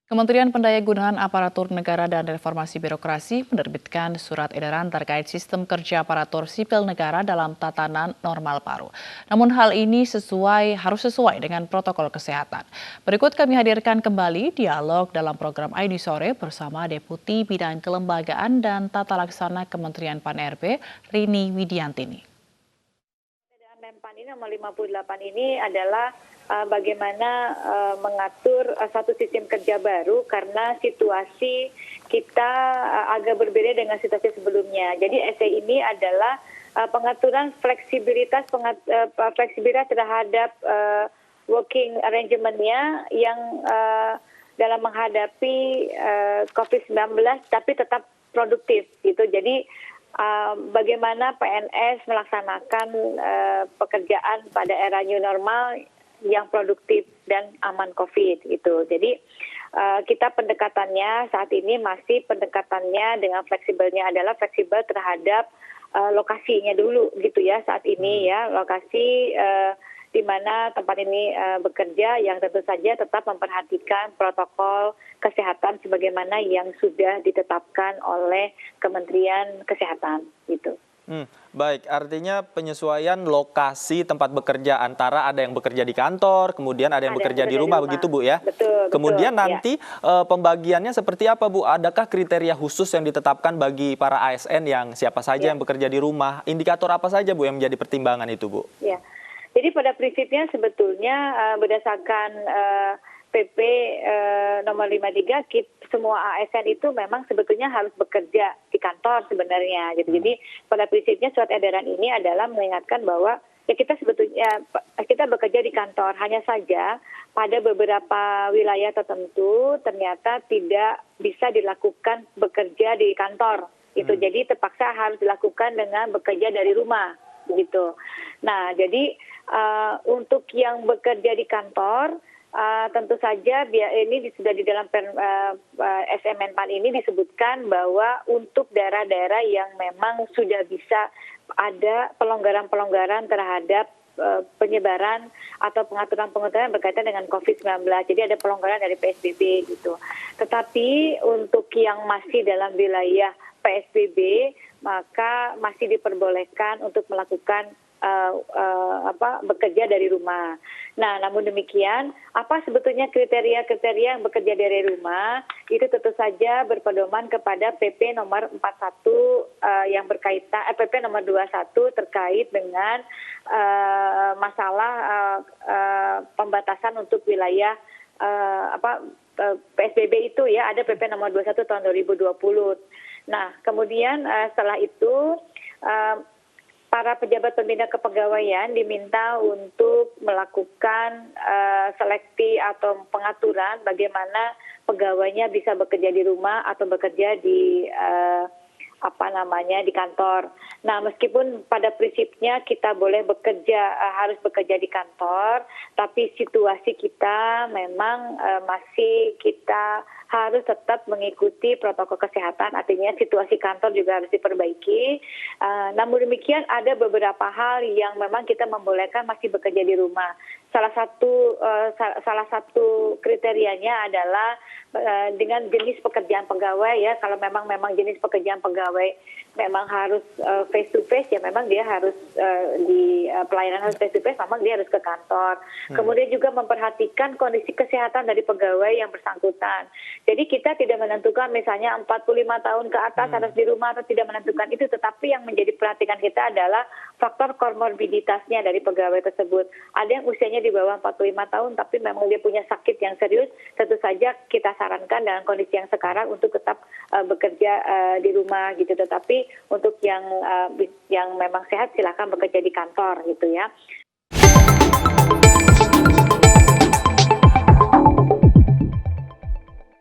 Kementerian Pendayagunaan Aparatur Negara dan Reformasi Birokrasi menerbitkan surat edaran terkait sistem kerja aparatur sipil negara dalam tatanan normal baru. Namun hal ini harus sesuai dengan protokol kesehatan. Berikut kami hadirkan kembali dialog dalam program Aini Sore bersama Deputi Bidang Kelembagaan dan Tata Laksana Kementerian Pan-RB, Rini Widiantini. Menpan ini nomor 58 ini adalah bagaimana mengatur satu sistem kerja baru karena situasi kita agak berbeda dengan situasi sebelumnya. Jadi SE ini adalah pengaturan fleksibilitas terhadap working arrangement-nya yang dalam menghadapi COVID-19 tapi tetap produktif gitu. Jadi bagaimana PNS melaksanakan pekerjaan pada era new normal yang produktif dan aman COVID gitu. Jadi kita pendekatannya saat ini masih pendekatannya dengan fleksibelnya adalah fleksibel terhadap lokasinya dulu gitu ya saat ini ya, lokasi di mana tempat ini bekerja yang tentu saja tetap memperhatikan protokol kesehatan sebagaimana yang sudah ditetapkan oleh Kementerian Kesehatan gitu. Baik, artinya penyesuaian lokasi tempat bekerja antara ada yang bekerja di kantor, kemudian ada yang bekerja di rumah, begitu Bu ya? Betul. Kemudian nanti pembagiannya seperti apa Bu? Adakah kriteria khusus yang ditetapkan bagi para ASN yang siapa saja yang bekerja di rumah? Indikator apa saja Bu yang menjadi pertimbangan itu Bu? Ya, jadi pada prinsipnya sebetulnya berdasarkan PP nomor 53 semua ASN itu memang sebetulnya harus bekerja di kantor sebenarnya gitu. Jadi pada prinsipnya surat edaran ini adalah mengingatkan bahwa ya kita sebetulnya kita bekerja di kantor, hanya saja pada beberapa wilayah tertentu ternyata tidak bisa dilakukan bekerja di kantor itu. Jadi terpaksa harus dilakukan dengan bekerja dari rumah gitu. Nah, jadi untuk yang bekerja di kantor tentu saja ini sudah di dalam Menpan ini disebutkan bahwa untuk daerah-daerah yang memang sudah bisa ada pelonggaran-pelonggaran terhadap penyebaran atau pengaturan-pengaturan berkaitan dengan COVID-19. Jadi ada pelonggaran dari PSBB gitu. Tetapi untuk yang masih dalam wilayah PSBB maka masih diperbolehkan untuk melakukan bekerja dari rumah. Nah, namun demikian, apa sebetulnya kriteria-kriteria yang bekerja dari rumah itu tentu saja berpedoman kepada PP nomor 41 yang berkaitan PP nomor 21 terkait dengan masalah pembatasan untuk wilayah PSBB itu ya, ada PP nomor 21 tahun 2020. Nah, kemudian setelah itu para pejabat pembina kepegawaian diminta untuk melakukan seleksi atau pengaturan bagaimana pegawainya bisa bekerja di rumah atau bekerja di di kantor. Nah, meskipun pada prinsipnya kita boleh harus bekerja di kantor, tapi situasi kita memang masih kita harus tetap mengikuti protokol kesehatan, artinya situasi kantor juga harus diperbaiki. Namun demikian ada beberapa hal yang memang kita membolehkan masih bekerja di rumah. Salah satu kriterianya adalah dengan jenis pekerjaan pegawai ya. Kalau memang jenis pekerjaan pegawai memang harus face to face ya, memang dia harus di pelayanan harus face to face, memang dia harus ke kantor. Kemudian juga memperhatikan kondisi kesehatan dari pegawai yang bersangkutan. Jadi kita tidak menentukan misalnya 45 tahun ke atas harus di rumah atau tidak menentukan itu, tetapi yang menjadi perhatian kita adalah faktor komorbiditasnya dari pegawai tersebut. Ada yang usianya di bawah 45 tahun tapi memang dia punya sakit yang serius, tentu saja kita sarankan dalam kondisi yang sekarang untuk tetap bekerja di rumah gitu. Tetapi untuk yang memang sehat silakan bekerja di kantor gitu ya.